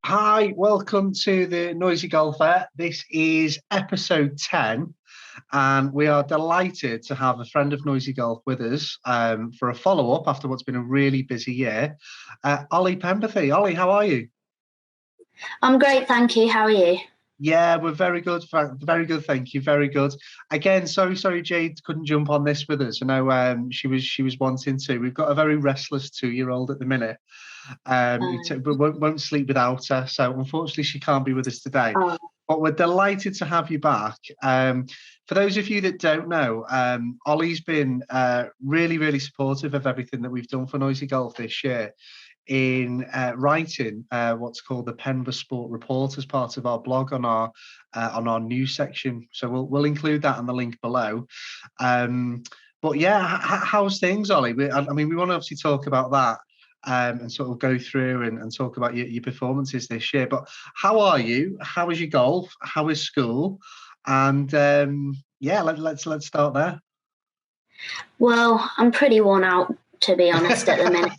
Hi, welcome to the Noisy Golfer. This is episode 10, and we are delighted to have a friend of Noisy Golf with us for a follow-up after what's been a really busy year. Ollie Penberthy. Ollie, how are you? I'm great, thank you. How are you? Yeah, we're very good. Very good, thank you. Very good. Again, sorry, Jade couldn't jump on this with us. I know she was wanting to. We've got a very restless 2-year-old at the minute. We won't sleep without her, so unfortunately she can't be with us today. Oh, But we're delighted to have you back. For those of you that don't know, Ollie's been really, really supportive of everything that we've done for Noisy Golf this year in writing what's called the Penbersport Report as part of our blog on our news section. So we'll include that on the link below. But yeah, how's things, Ollie? We want to obviously talk about that. And sort of go through and talk about your performances this year. But how are you? How is your golf? How is school? And let's start there. well, I'm pretty worn out, to be honest, at the minute.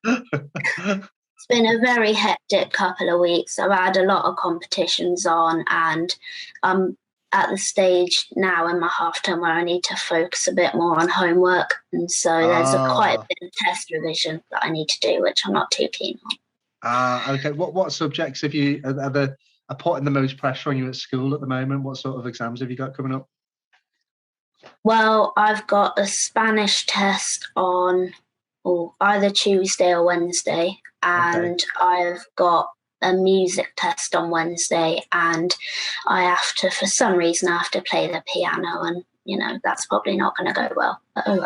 It's been a very hectic couple of weeks. I've had a lot of competitions on, and I'm at the stage now in my half term where I need to focus a bit more on homework. And so there's quite a bit of test revision that I need to do, which I'm not too keen on. Okay. What subjects are putting the most pressure on you at school at the moment? What sort of exams have you got coming up? Well, I've got a Spanish test on either Tuesday or Wednesday, and Okay. I've got a music test on Wednesday, and for some reason, I have to play the piano, and that's probably not going to go well. But oh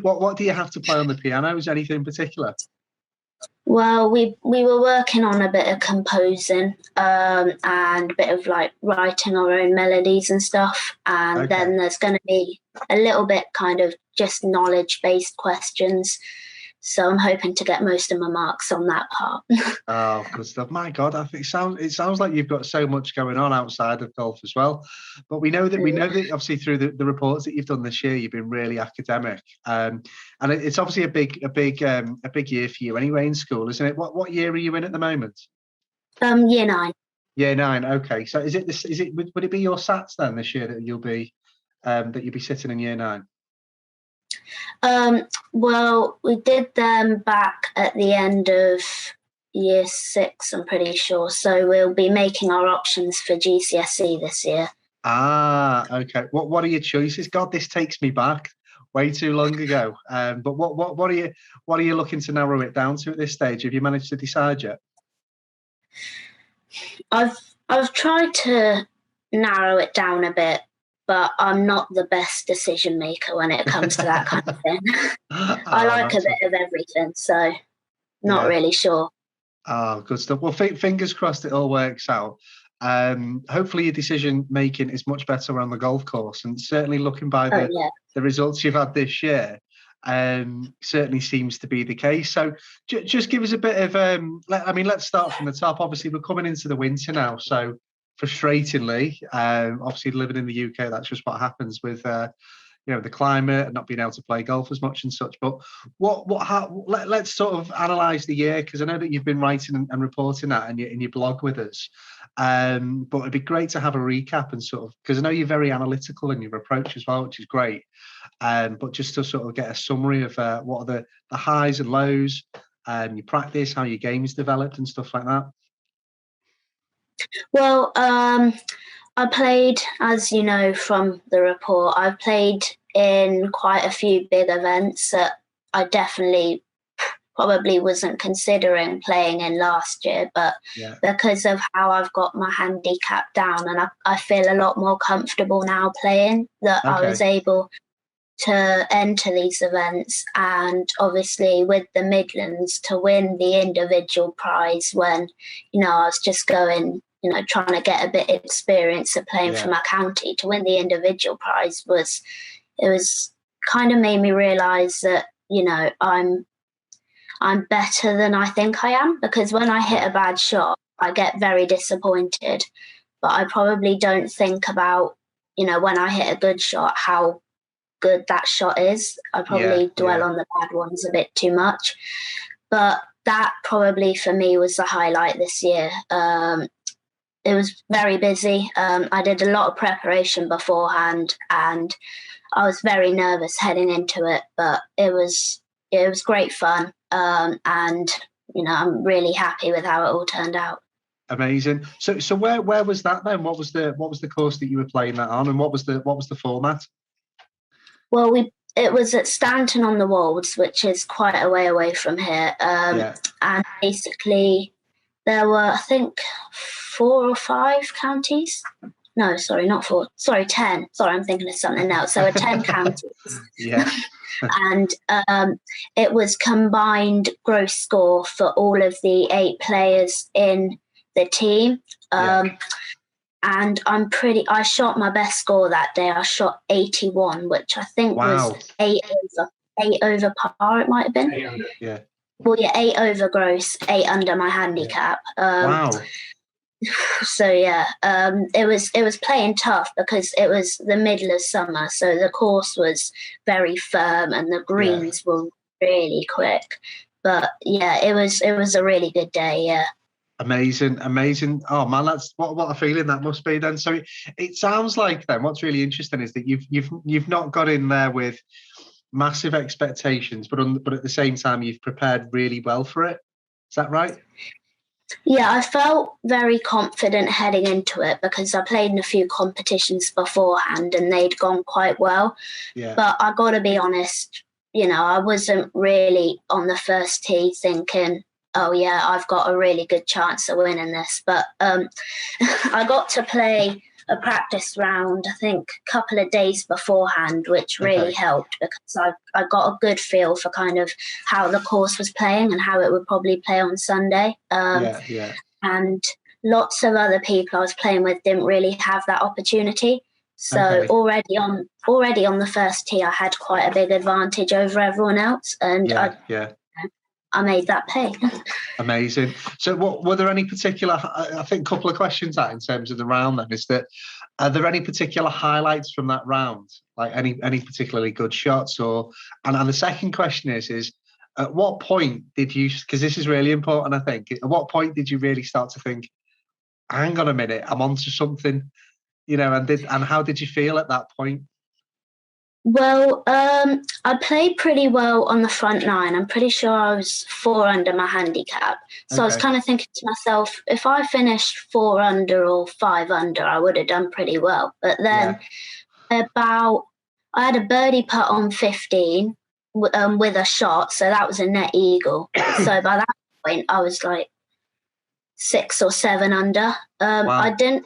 well. What do you have to play on the piano? Is there anything in particular? Well, we were working on a bit of composing and a bit of like writing our own melodies and stuff. And then there's going to be a little bit kind of just knowledge-based questions. So I'm hoping to get most of my marks on that part. Oh, good stuff. My God, I think it sounds like you've got so much going on outside of golf as well. But we know that obviously through the reports that you've done this year, you've been really academic. And it's obviously a big year for you anyway in school, isn't it? What year are you in at the moment? Year 9. Year 9. Okay. So would it be your SATs then this year that you'll be sitting in year 9? Well, we did them back at the end of year 6, I'm pretty sure. So we'll be making our options for GCSE this year. Okay. What are your choices? God, this takes me back way too long ago. But what are you looking to narrow it down to at this stage? Have you managed to decide yet? I've tried to narrow it down a bit, but I'm not the best decision maker when it comes to that kind of thing. I like a bit of everything, so not really sure. Oh, good stuff. Well, fingers crossed it all works out. Hopefully your decision making is much better on the golf course, and certainly looking by the results you've had this year, certainly seems to be the case. So just give us a bit of let's start from the top. Obviously we're coming into the winter now, so frustratingly, obviously living in the UK, that's just what happens with the climate and not being able to play golf as much and such. But let's sort of analyse the year, because I know that you've been writing and reporting that in your blog with us. But it'd be great to have a recap and sort of, because I know you're very analytical in your approach as well, which is great. But just to sort of get a summary of what are the highs and lows, your practice, how your game's developed and stuff like that. Well, I played, as you know from the report, I've played in quite a few big events that I definitely probably wasn't considering playing in last year, but because of how I've got my handicap down, and I feel a lot more comfortable now playing, that I was able to enter these events, and obviously with the Midlands to win the individual prize when, I was just going, trying to get a bit of experience at playing for my county. To win the individual prize was kind of made me realise that, I'm better than I think I am, because when I hit a bad shot, I get very disappointed, but I probably don't think about, when I hit a good shot, how good that shot is. I probably dwell on the bad ones a bit too much. but that probably for me was the highlight this year. It was very busy. I did a lot of preparation beforehand, and I was very nervous heading into it, but it was great fun. And I'm really happy with how it all turned out. Amazing. So where was that then? What was the course that you were playing that on, and what was the format? Well, it was at Stanton on the Wolds, which is quite a way away from here. And basically there were, I think, 4 or 5 counties. No, sorry, not 4. Sorry, 10. Sorry, I'm thinking of something else. So 10 counties. Yeah. And it was combined gross score for all of the 8 players in the team. And I shot my best score that day. I shot 81, which I think was 8 over par, it might have been. Yeah. Well, yeah, 8 over gross, 8 under my handicap. Wow. So yeah, it was playing tough because it was the middle of summer, so the course was very firm and the greens were really quick. But yeah, it was a really good day. Yeah. Amazing. Oh man, that's what a feeling that must be then. So it sounds like then what's really interesting is that you've not got in there with massive expectations, but at the same time you've prepared really well for it. Is that right? Yeah, I felt very confident heading into it because I played in a few competitions beforehand and they'd gone quite well. Yeah. But I got to be honest, I wasn't really on the first tee thinking, oh yeah, I've got a really good chance of winning this. But I got to play a practice round, I think, a couple of days beforehand, which really helped because I got a good feel for kind of how the course was playing and how it would probably play on Sunday. And lots of other people I was playing with didn't really have that opportunity. So already on the first tee, I had quite a big advantage over everyone else, and I made that pay. Amazing. So were there any particular, I think a couple of questions in terms of the round then, is that, are there any particular highlights from that round? Like any particularly good shots and the second question is at what point did you, because this is really important, I think, at what point did you really start to think, hang on a minute, I'm onto something, and how did you feel at that point? Well, I played pretty well on the front 9. I'm pretty sure I was 4 under my handicap. So I was kind of thinking to myself, if I finished 4 under or 5 under, I would have done pretty well. But then I had a birdie putt on 15 with a shot, so that was a net eagle. So by that point, I was like 6 or 7 under. I don't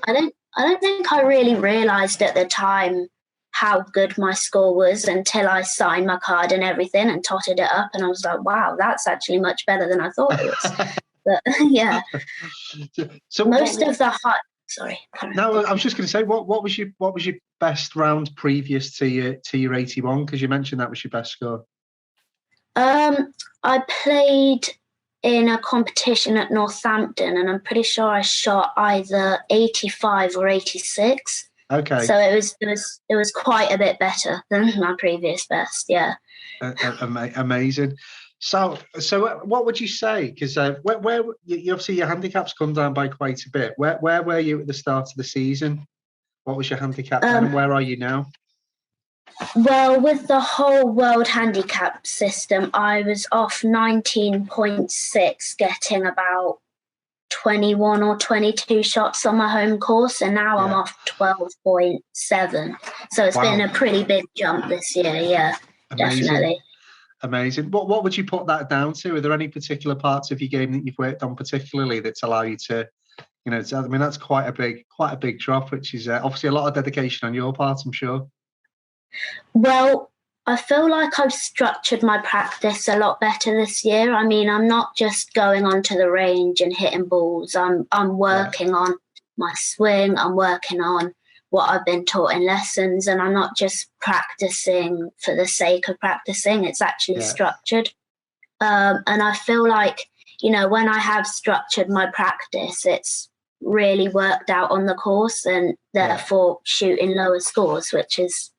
think I really realised at the time how good my score was until I signed my card and everything and totted it up, and I was like, wow, that's actually much better than I thought it was. But yeah. So sorry. No, I was just going to say, what was your best round previous to your 81? Because you mentioned that was your best score. I played in a competition at Northampton, and I'm pretty sure I shot either 85 or 86. Okay. So it was quite a bit better than my previous best. Yeah. Amazing. So what would you say? Because where you obviously your handicap's come down by quite a bit. Where were you at the start of the season? What was your handicap then, and where are you now? Well, with the whole world handicap system, I was off 19.6, getting about 21 or 22 shots on my home course, and now I'm off 12.7. So it's been a pretty big jump this year. Yeah. Amazing. Definitely. Amazing. What would you put that down to? Are there any particular parts of your game that you've worked on particularly that allow you to, I mean, that's quite a big drop, which is obviously a lot of dedication on your part, I'm sure. Well, I feel like I've structured my practice a lot better this year. I mean, I'm not just going onto the range and hitting balls. I'm working on my swing. I'm working on what I've been taught in lessons, and I'm not just practicing for the sake of practicing. It's actually structured. And I feel like, when I have structured my practice, it's really worked out on the course, and therefore shooting lower scores, which is,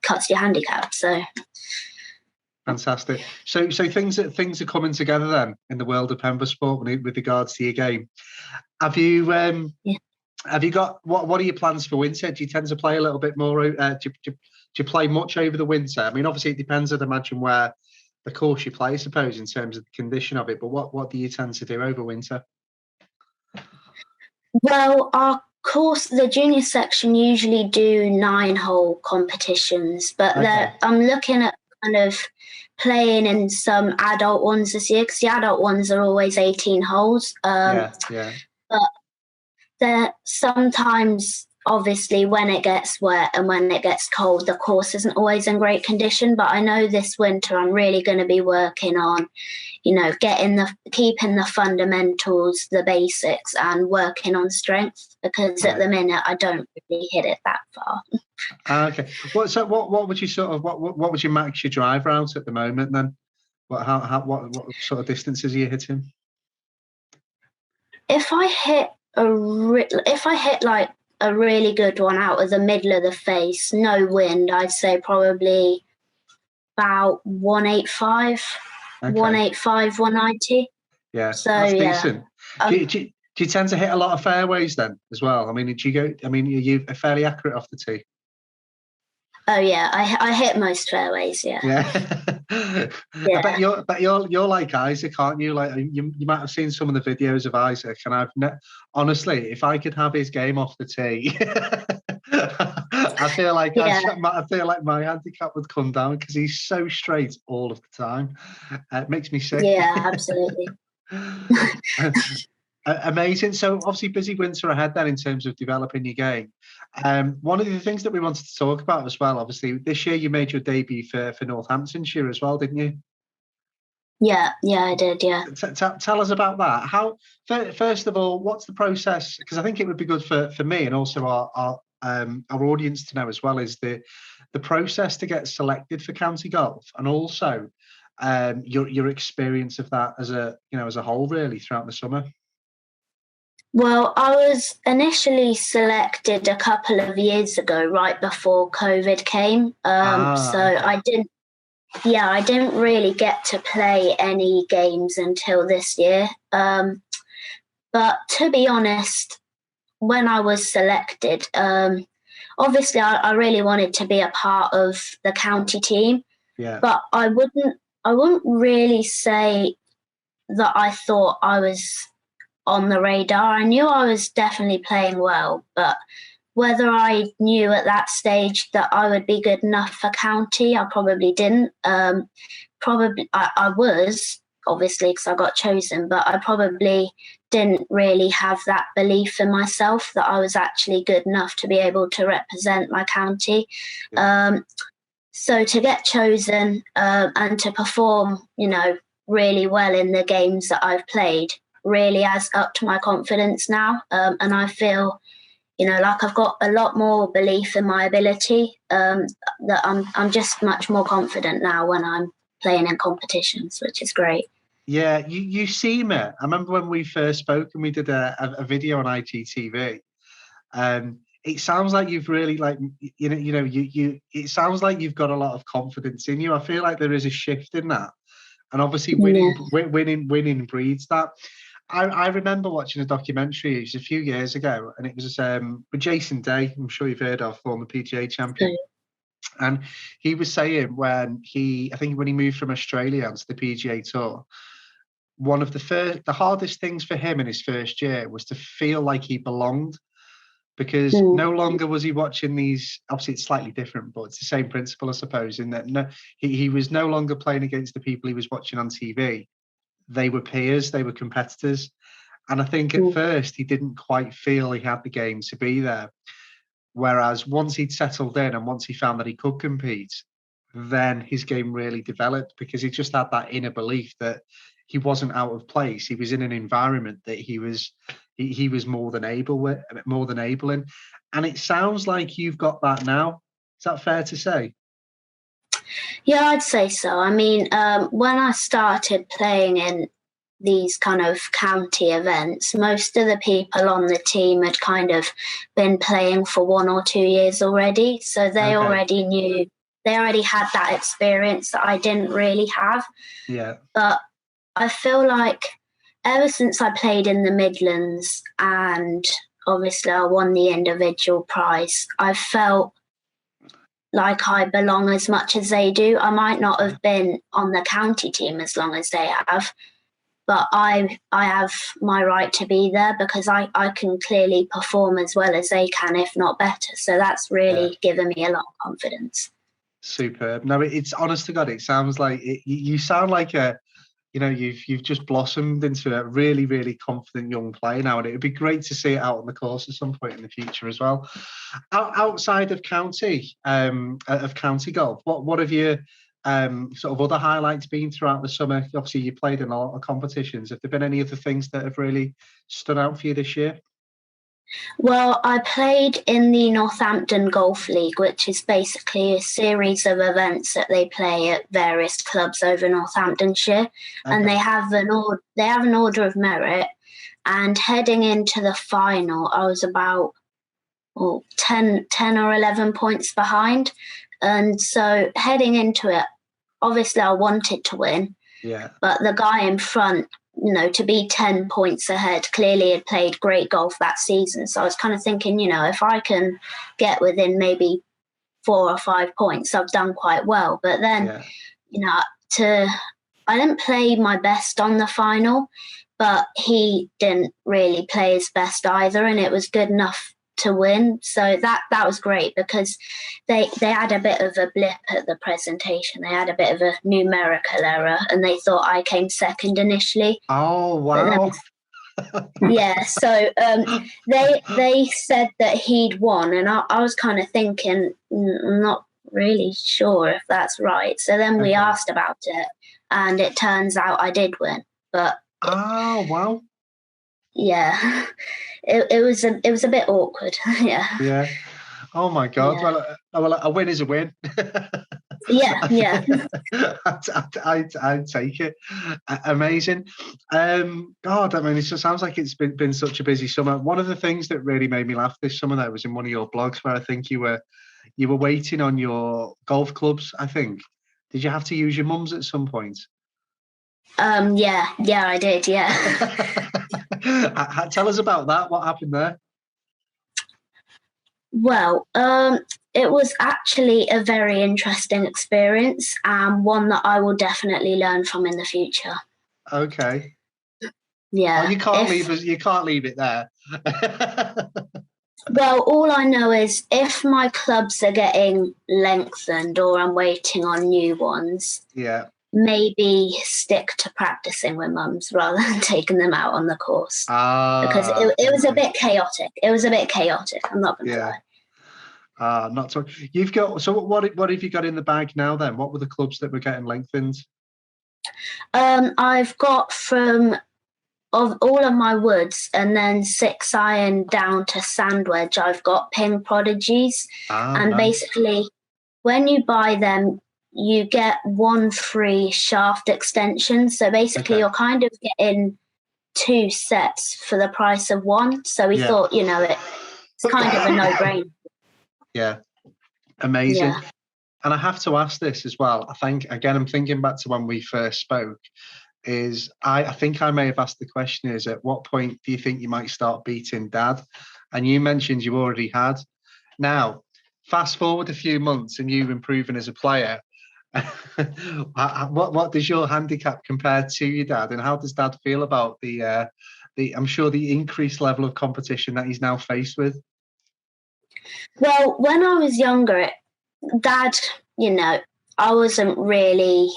cuts your handicap. So Fantastic. So things are coming together then in the world of Penbersport with regards to your game. Have you have you got what are your plans for winter? Do you tend to play a little bit more? Do you play much over the winter? I mean, obviously it depends, I'd imagine, where the course you play, I suppose, in terms of the condition of it. But what do you tend to do over winter? Well, our course, the junior section usually do 9-hole competitions, but I'm looking at kind of playing in some adult ones this year, because the adult ones are always 18 holes. But they're sometimes, obviously, when it gets wet and when it gets cold, the course isn't always in great condition. But I know this winter I'm really going to be working on, keeping the fundamentals, the basics, and working on strength, because at the minute I don't really hit it that far. Okay. What would you what would you max your driver out at the moment then? What sort of distances are you hitting? If I hit like a really good one out of the middle of the face, no wind, I'd say probably about 185, 190. Yeah, so that's decent. Do you tend to hit a lot of fairways then as well? I mean, are you fairly accurate off the tee? Oh yeah, I hit most fairways. Yeah. I bet you're like Isaac, aren't you? Like you might have seen some of the videos of Isaac, and honestly, if I could have his game off the tee, I feel like my handicap would come down, because he's so straight all of the time. It makes me sick. Yeah, absolutely. Amazing. So obviously busy winter ahead then in terms of developing your game. One of the things that we wanted to talk about as well, obviously this year you made your debut for Northamptonshire as well, didn't you? Yeah, I did. Yeah. Tell us about that. How, first of all, what's the process? Because I think it would be good for me and also our audience to know as well, is the process to get selected for county golf, and also your experience of that as a whole, really, throughout the summer. Well, I was initially selected a couple of years ago, right before COVID came. I didn't really get to play any games until this year. But to be honest, when I was selected, obviously I really wanted to be a part of the county team. Yeah. But I wouldn't really say that I thought I was on the radar. I knew I was definitely playing well, but whether I knew at that stage that I would be good enough for county, I probably didn't. I was, obviously, because I got chosen, but I probably didn't really have that belief in myself that I was actually good enough to be able to represent my county. Yeah. So to get chosen and to perform, really well in the games that I've played really has upped my confidence now. And I feel, like I've got a lot more belief in my ability, that I'm just much more confident now when I'm playing in competitions, which is great. Yeah, you seem it. I remember when we first spoke and we did a video on IGTV. It sounds like you've really it sounds like you've got a lot of confidence in you. I feel like there is a shift in that, and obviously winning breeds that. I remember watching a documentary, it was a few years ago, and it was with Jason Day, I'm sure you've heard of, former PGA champion. And he was saying when he moved from Australia onto the PGA Tour, one of the hardest things for him in his first year was to feel like he belonged, because no longer was he watching these, obviously it's slightly different, but it's the same principle, I suppose, in that he was no longer playing against the people he was watching on TV. They were peers, they were competitors. And I think at first he didn't quite feel he had the game to be there. Whereas once he'd settled in and once he found that he could compete, then his game really developed, because he just had that inner belief that he wasn't out of place. He was in an environment that he was more than able in. And it sounds like you've got that now. Is that fair to say? Yeah, I'd say so. I mean, when I started playing in these kind of county events, most of the people on the team had kind of been playing for 1 or 2 years already. So they already knew they already had that experience that I didn't really have. Yeah. But I feel like ever since I played in the Midlands and obviously I won the individual prize, I felt like I belong as much as they do. I might not have been on the county team as long as they have, but I have my right to be there because I can clearly perform as well as they can, if not better. So that's really given me a lot of confidence. Superb. No, it's honest to God, it sounds like you sound like you've just blossomed into a really, really confident young player now, and it would be great to see it out on the course at some point in the future as well. Outside of county golf, what have your sort of other highlights been throughout the summer? Obviously, you played in a lot of competitions. Have there been any other things that have really stood out for you this year? Well, I played in the Northampton Golf League, which is basically a series of events that they play at various clubs over Northamptonshire, and they have an order of merit. And heading into the final, I was about 10 or 11 points behind, and so heading into it, obviously I wanted to win. Yeah. But the guy in front, to be 10 points ahead, clearly had played great golf that season. So I was kind of thinking, if I can get within maybe 4 or 5 points, I've done quite well. But then, I didn't play my best on the final, but he didn't really play his best either, and it was good enough to win. So that was great because they had a bit of a blip at the presentation. They had a bit of a numerical error and they thought I came second initially. Oh, wow. Yeah, so they said that he'd won, and I was kind of thinking, I'm not really sure if that's right. So then we asked about it, and it turns out I did win. But oh, wow. Yeah, it was a bit awkward. Yeah. Oh my God. Yeah. Well, a win is a win. Yeah. I'd take it. Amazing. God, I mean, it just sounds like it's been such a busy summer. One of the things that really made me laugh this summer though was in one of your blogs where I think you were waiting on your golf clubs. I think. Did you have to use your mum's at some point? Yeah, I did. Yeah. Tell us about that. What happened there? Well, it was actually a very interesting experience and one that I will definitely learn from in the future. Okay. Yeah. Oh, you can't leave it there. Well, all I know is if my clubs are getting lengthened or I'm waiting on new ones, maybe stick to practicing with mums rather than taking them out on the course. Because it was a bit chaotic. It was a bit chaotic. I'm not going to lie. Not so. You've got. So what have you got in the bag now? Then what were the clubs that were getting lengthened? I've got from all of my woods, and then 6 iron down to sandwedge. I've got Ping Prodigies, and basically, when you buy them, you get 1 free shaft extension. So basically, you're kind of getting 2 sets for the price of 1. So we thought, it's kind of a no-brainer. Yeah, amazing. Yeah. And I have to ask this as well. I think, again, I'm thinking back to when we first spoke, I think I may have asked the question is, at what point do you think you might start beating Dad? And you mentioned you already had. Now, fast forward a few months and you improving as a player, what does your handicap compare to your dad? And how does Dad feel about the I'm sure the increased level of competition that he's now faced with? Well, when I was younger, Dad, I wasn't really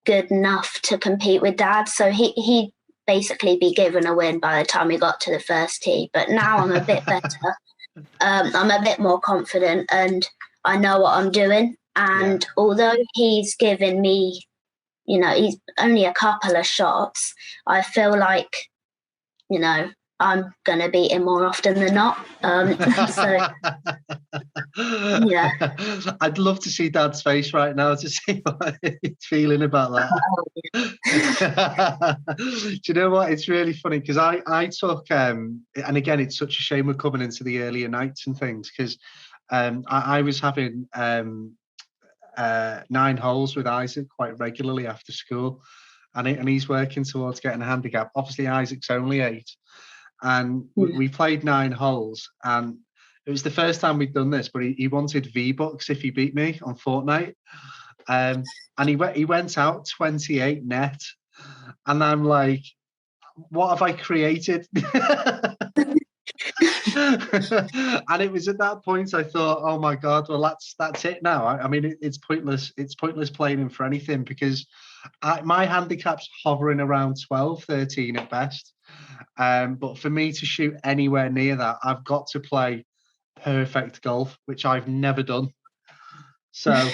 good enough to compete with Dad, so he'd basically be given a win by the time we got to the first tee. But now I'm a bit better. I'm a bit more confident and I know what I'm doing. And although he's given me, he's only a couple of shots, I feel like, I'm going to beat him more often than not. So, yeah. I'd love to see Dad's face right now to see what he's feeling about that. Do you know what? It's really funny because I took, and again, it's such a shame we're coming into the earlier nights and things because I was having 9 holes with Isaac quite regularly after school, and he's working towards getting a handicap. Obviously, Isaac's only 8, and we played 9 holes, and it was the first time we'd done this, but he wanted V-Bucks if he beat me on Fortnite. And he went out 28 net, and I'm like, what have I created? And it was at that point I thought, oh my God, well that's it now. I mean, it's pointless. It's pointless playing him for anything, because my handicap's hovering around 12, 13 at best. But for me to shoot anywhere near that, I've got to play perfect golf, which I've never done. So, so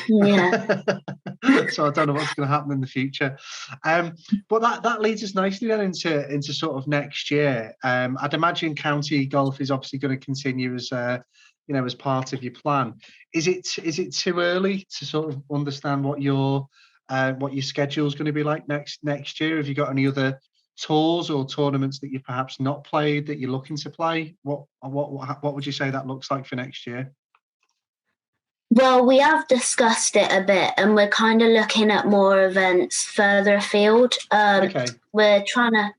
I don't know what's going to happen in the future. But that leads us nicely then into sort of next year. I'd imagine county golf is obviously going to continue as as part of your plan. Is it too early to sort of understand what your schedule is going to be like next year? Have you got any other tours or tournaments that you've perhaps not played that you're looking to play? What would you say that looks like for next year? Well, we have discussed it a bit, and we're kind of looking at more events further afield. Okay. We're trying to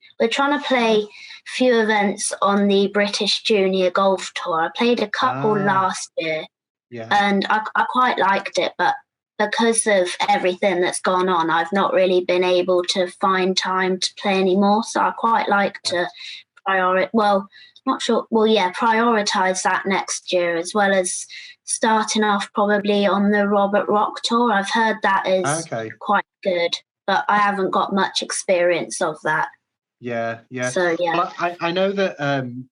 play a few events on the British Junior Golf Tour. I played a couple last year, and I quite liked it, but because of everything that's gone on, I've not really been able to find time to play anymore. So I quite like to prioritise that next year, as well as starting off probably on the Robert Rock Tour. I've heard that is quite good, but I haven't got much experience of that. Yeah. So yeah, well, I know that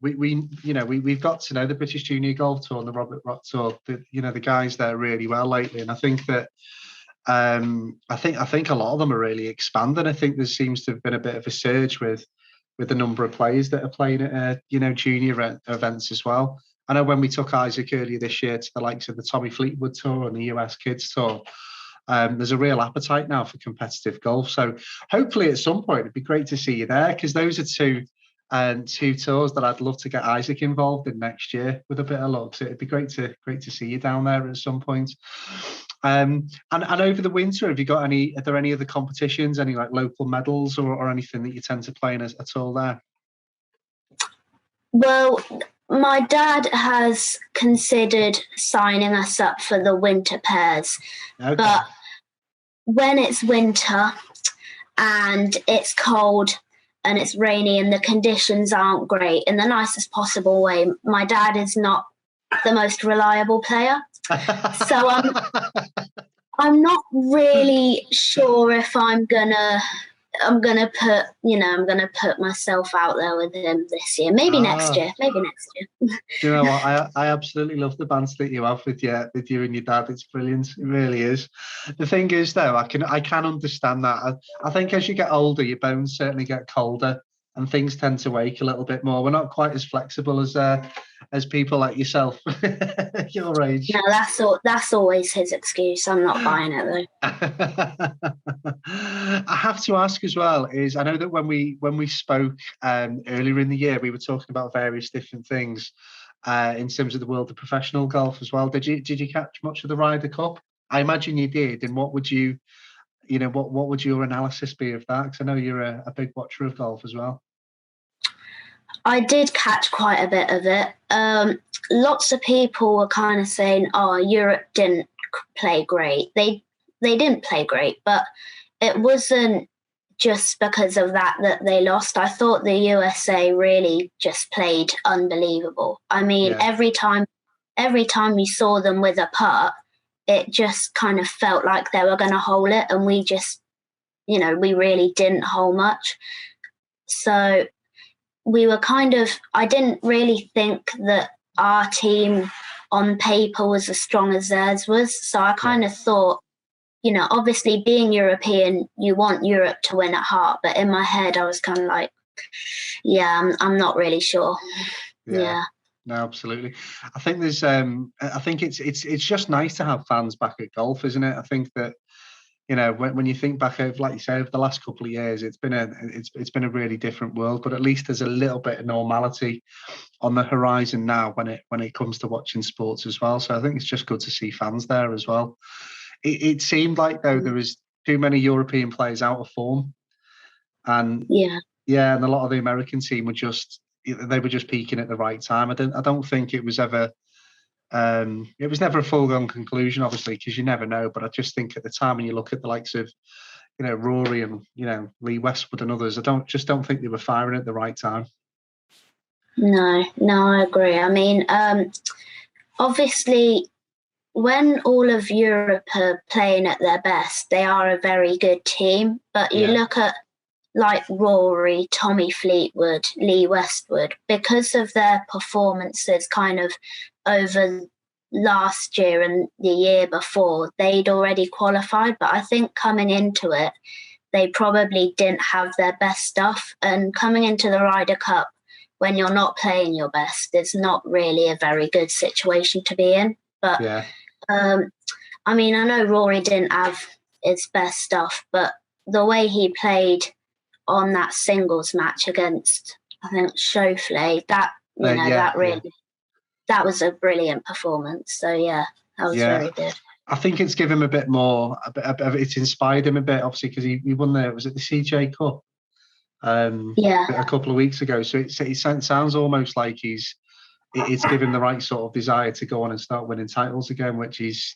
we've got to know the British Junior Golf Tour and the Robert Rock Tour. The guys there really well lately, and I think that I think a lot of them are really expanding. I think there seems to have been a bit of a surge with the number of players that are playing at junior events as well. I know when we took Isaac earlier this year to the likes of the Tommy Fleetwood Tour and the US Kids Tour, there's a real appetite now for competitive golf. So hopefully at some point it'd be great to see you there, because those are two tours that I'd love to get Isaac involved in next year with a bit of luck. So it'd be great to see you down there at some point. And over the winter, are there any other competitions, any like local medals or anything that you tend to play in at all there? Well, my dad has considered signing us up for the winter pairs, but when it's winter and it's cold and it's rainy and the conditions aren't great, in the nicest possible way, my dad is not the most reliable player. So I'm not really sure if I'm gonna put myself out there with him this year. Maybe next year. Do you know what? I absolutely love the banter that you have with you and your dad. It's brilliant. It really is. The thing is, though, I can understand that. I think as you get older, your bones certainly get colder and things tend to ache a little bit more. We're not quite as flexible as people like yourself, your age. No, that's always his excuse. I'm not buying it though. I have to ask as well, is I know that when we spoke earlier in the year, we were talking about various different things in terms of the world of professional golf as well. Did you catch much of the Ryder Cup? I imagine you did. And what would what would your analysis be of that? Because I know you're a big watcher of golf as well. I did catch quite a bit of it. Lots of people were kind of saying, "Oh, Europe didn't play great." They didn't play great, but it wasn't just because of that they lost. I thought the USA really just played unbelievable. I mean, every time you saw them with a putt, it just kind of felt like they were going to hole it, and we just, we really didn't hole much. So we were I didn't really think that our team on paper was as strong as theirs was. So I kind of thought, obviously being European, you want Europe to win at heart. But in my head, I was kind of like, I'm not really sure. Yeah. No, absolutely. I think there's I think it's just nice to have fans back at golf, isn't it? I think that when you think back over, like you say, over the last couple of years, it's been a really different world. But at least there's a little bit of normality on the horizon now when it comes to watching sports as well. So I think it's just good to see fans there as well. it seemed like though there was too many European players out of form, and and a lot of the American team were just peaking at the right time. I don't think it was ever. It was never a foregone conclusion, obviously, because you never know. But I just think at the time, when you look at the likes of, Rory and Lee Westwood and others, I don't think they were firing at the right time. No, I agree. I mean, obviously, when all of Europe are playing at their best, they are a very good team. But you look at like Rory, Tommy Fleetwood, Lee Westwood, because of their performances kind of over last year and the year before, they'd already qualified. But I think coming into it, they probably didn't have their best stuff. And coming into the Ryder Cup, when you're not playing your best, it's not really a very good situation to be in. But, I mean, I know Rory didn't have his best stuff, but the way he played on that singles match against, I think, Schauffele, that was a brilliant performance. So, that was very good. I think it's given him a bit more, it's inspired him a bit, obviously, because he won was it the CJ Cup? A couple of weeks ago. So it sounds almost like it's given the right sort of desire to go on and start winning titles again, which he's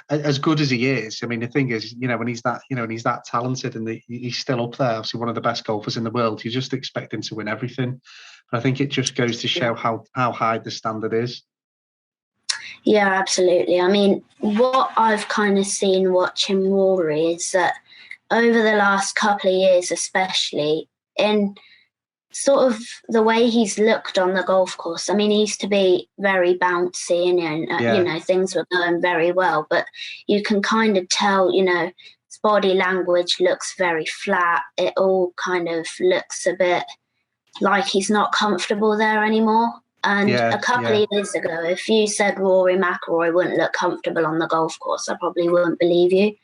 as good as he is. I mean, the thing is, when he's that talented and he's still up there, obviously one of the best golfers in the world, you just expect him to win everything. But I think it just goes to show how high the standard is. Yeah, absolutely. I mean, what I've kind of seen watching Rory is that over the last couple of years, especially in sort of the way he's looked on the golf course. I mean, he used to be very bouncy and things were going very well, but you can kind of tell, his body language looks very flat. It all kind of looks a bit like he's not comfortable there anymore. And a couple of years ago, if you said Rory McIlroy wouldn't look comfortable on the golf course, I probably wouldn't believe you.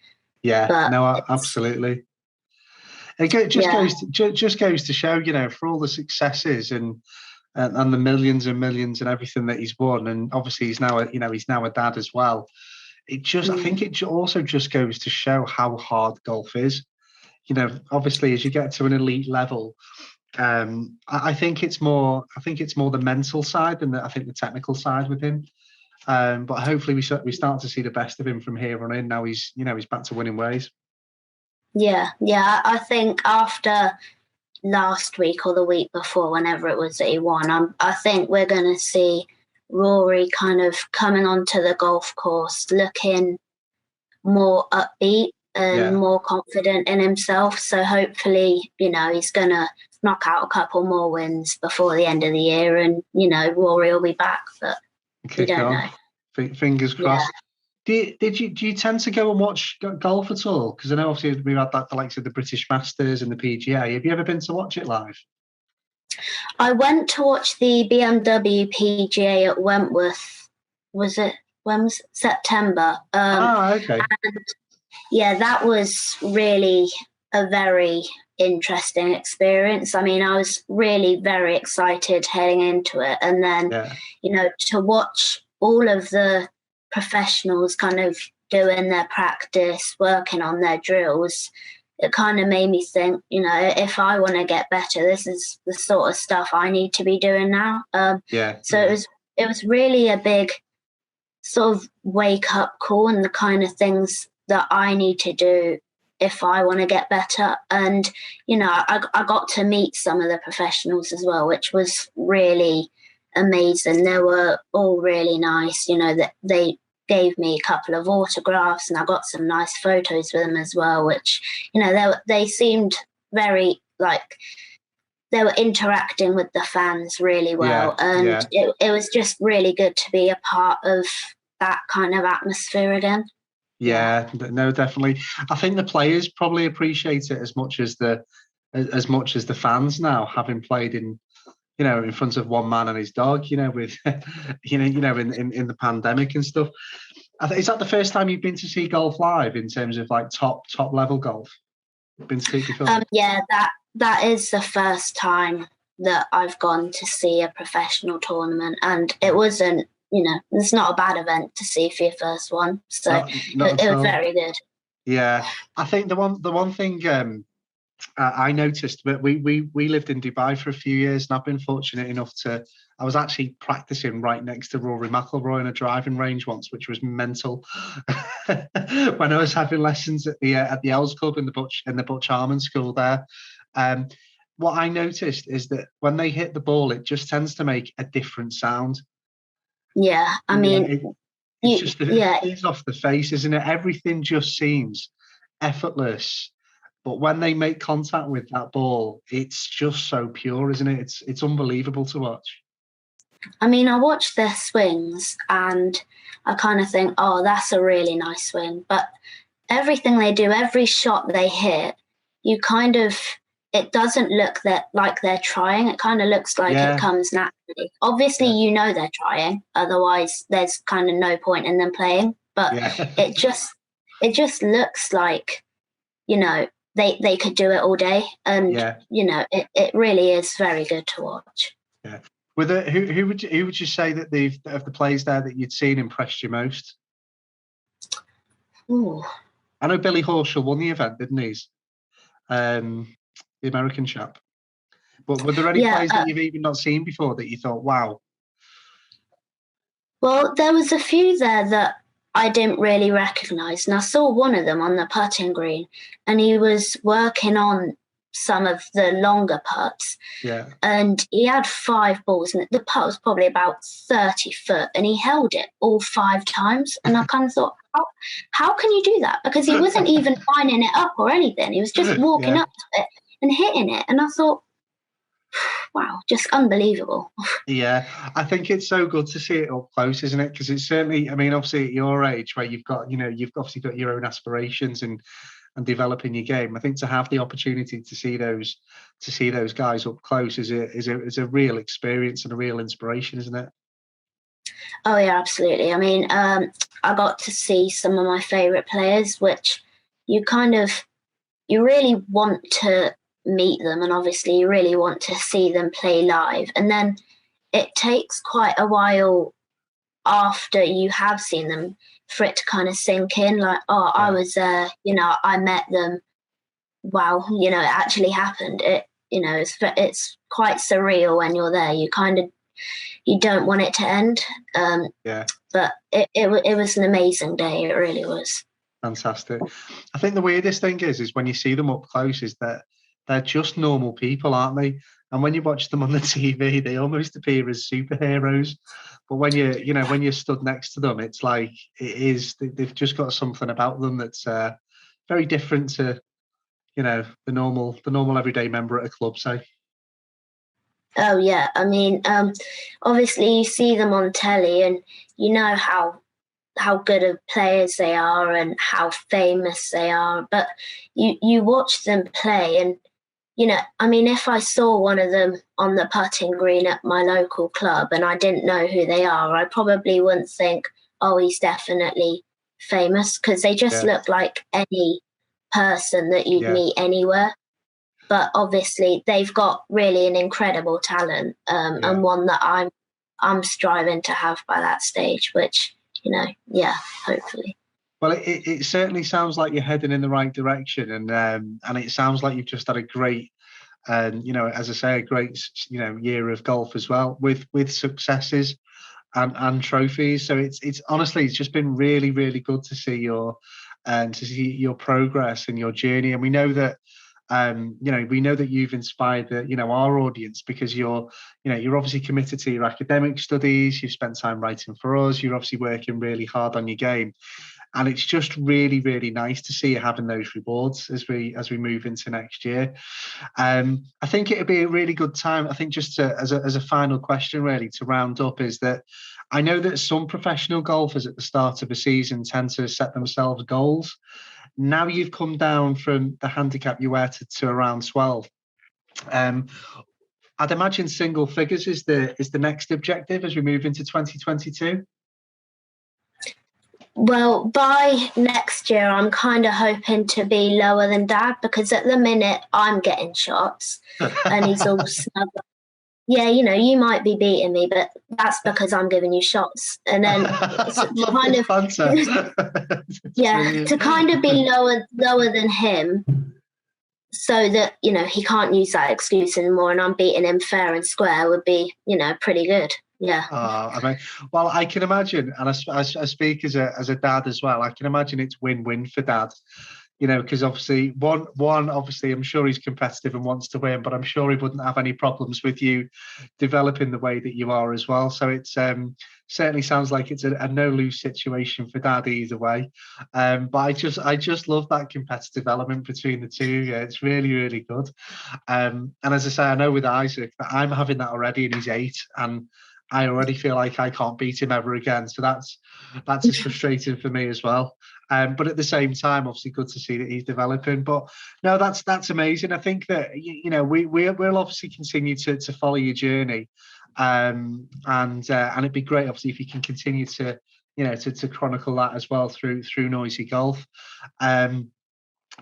Yeah, but no, absolutely. It just goes to show, for all the successes and the millions and millions and everything that he's won, and obviously he's now a dad as well. I think it also just goes to show how hard golf is. Obviously as you get to an elite level, I think it's more the mental side than I think the technical side with him. But hopefully we start to see the best of him from here on in. Now he's back to winning ways. Yeah. I think after last week or the week before, whenever it was that he won, I think we're going to see Rory kind of coming onto the golf course looking more upbeat and more confident in himself. So hopefully, he's going to knock out a couple more wins before the end of the year, and Rory will be back. But we don't know. Fingers crossed. Do you tend to go and watch golf at all? Because I know obviously we've had the likes of the British Masters and the PGA. Have you ever been to watch it live? I went to watch the BMW PGA at Wentworth. Was it September? Okay. And that was really a very interesting experience. I mean, I was really very excited heading into it, and then to watch all of the professionals kind of doing their practice, working on their drills, it kind of made me think, if I want to get better, this is the sort of stuff I need to be doing now. So it was really a big sort of wake up call, and the kind of things that I need to do if I want to get better. And I got to meet some of the professionals as well, which was really amazing. They were all really nice, that they gave me a couple of autographs, and I got some nice photos with them as well, which they seemed very they were interacting with the fans really well. It was just really good to be a part of that kind of atmosphere again. Yeah, no, definitely. I think the players probably appreciate it as much as the fans now, having played in front of one man and his dog, with in the pandemic and stuff. Is that the first time you've been to see golf live in terms of top level golf? Been to see it before? That is the first time that I've gone to see a professional tournament, and it wasn't it's not a bad event to see for your first one. So it was very good. Yeah, I think the one thing I noticed that we lived in Dubai for a few years, and I've been fortunate enough I was actually practicing right next to Rory McIlroy in a driving range once, which was mental. When I was having lessons at the Els Club in the Butch Harmon School there. What I noticed is that when they hit the ball, it just tends to make a different sound. Yeah, I mean, it's just it's off the face, isn't it? Everything just seems effortless. But when they make contact with that ball, it's just so pure, isn't it? It's unbelievable to watch. I mean, I watch their swings and I kind of think, oh, that's a really nice swing. But everything they do, every shot they hit, it doesn't look like they're trying. It kind of looks like it comes naturally. Obviously, they're trying. Otherwise, there's kind of no point in them playing. But it just looks like, they could do it all day. And, it really is very good to watch. Yeah. Who would you say that of the players there that you'd seen impressed you most? Ooh. I know Billy Horschel won the event, didn't he? The American chap. But were there any players that you've even not seen before that you thought, wow? Well, there was a few there that I didn't really recognise, and I saw one of them on the putting green, and he was working on some of the longer putts. Yeah. And he had 5 balls, and the putt was probably about 30 foot, and he held it all 5 times. And I kind of thought, how can you do that? Because he wasn't even lining it up or anything. He was just walking up to it and hitting it. And I thought, wow, just unbelievable. Yeah, I think it's so good to see it up close, isn't it? Because it's certainly, I mean, obviously at your age where you've obviously got your own aspirations and developing your game. I think to have the opportunity to see those guys up close is a real experience and a real inspiration, isn't it? Oh yeah, absolutely. I mean, I got to see some of my favourite players, which you really want to meet them, and obviously you really want to see them play live. And then it takes quite a while after you have seen them for it to kind of sink in, like, I was there, I met them. Wow, it actually happened. It's quite surreal when you're there. You don't want it to end. But it was an amazing day. It really was. Fantastic. I think the weirdest thing is when you see them up close is that they're just normal people, aren't they? And when you watch them on the TV, they almost appear as superheroes. But when you're stood next to them, it's like they've just got something about them that's very different to, the normal everyday member at a club, say. Oh yeah, I mean, obviously you see them on telly, and you know how good of players they are and how famous they are. But you watch them play, and I mean, if I saw one of them on the putting green at my local club and I didn't know who they are, I probably wouldn't think, oh, he's definitely famous, because they just look like any person that you'd meet anywhere. But obviously they've got really an incredible talent, and one that I'm striving to have by that stage, which, hopefully. Well, it certainly sounds like you're heading in the right direction, and it sounds like you've just had a great, as I say, a great, year of golf as well, with successes and trophies. So it's honestly, it's just been really, really good to see your progress and your journey. And we know that, we know that you've inspired our audience, because you're obviously committed to your academic studies. You've spent time writing for us. You're obviously working really hard on your game. And it's just really, really nice to see you having those rewards as we move into next year. I think it'd be a really good time. I think just as a final question, really, to round up, is that I know that some professional golfers at the start of a season tend to set themselves goals. Now you've come down from the handicap you were to around 12. I'd imagine single figures is the next objective as we move into 2022. Well, by next year, I'm kind of hoping to be lower than Dad, because at the minute I'm getting shots and he's all snug yeah, you might be beating me, but that's because I'm giving you shots. And then to kind of, yeah, to kind of be lower than him, so that he can't use that excuse anymore, and I'm beating him fair and square would be pretty good. Yeah. I mean, well, I can imagine, and I speak as a dad as well. I can imagine it's win-win for dad, because obviously obviously I'm sure he's competitive and wants to win, but I'm sure he wouldn't have any problems with you developing the way that you are as well. So it's certainly sounds like it's a no-lose situation for dad either way. But I just love that competitive element between the two. Yeah, it's really, really good. And as I say, I know with Isaac that I'm having that already, and he's 8, and I already feel like I can't beat him ever again. So that's as frustrating for me as well. But at the same time, obviously, good to see that he's developing. But no, that's amazing. I think that we'll obviously continue to follow your journey, and it'd be great, obviously, if you can continue to to chronicle that as well through Noisy Golf.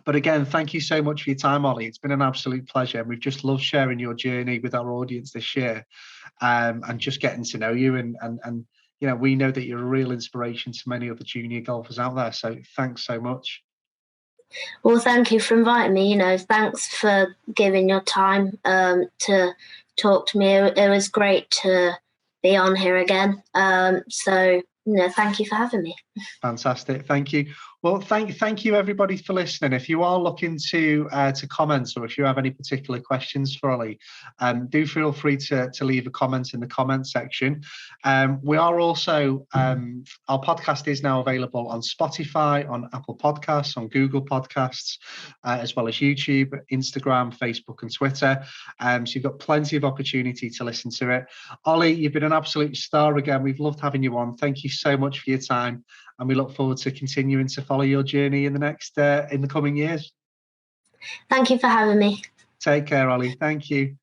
But again, thank you so much for your time, Ollie. It's been an absolute pleasure. And we've just loved sharing your journey with our audience this year, and just getting to know you. And we know that you're a real inspiration to many other junior golfers out there. So thanks so much. Well, thank you for inviting me. Thanks for giving your time to talk to me. It was great to be on here again. So thank you for having me. Fantastic. Thank you. Well, thank you everybody for listening. If you are looking to comment, or if you have any particular questions for Ollie, do feel free to leave a comment in the comment section. We are also our podcast is now available on Spotify, on Apple Podcasts, on Google Podcasts, as well as YouTube, Instagram, Facebook, and Twitter. So you've got plenty of opportunity to listen to it. Ollie, you've been an absolute star again. We've loved having you on. Thank you so much for your time. And we look forward to continuing to follow your journey in the coming years. Thank you for having me. Take care, Ollie. Thank you.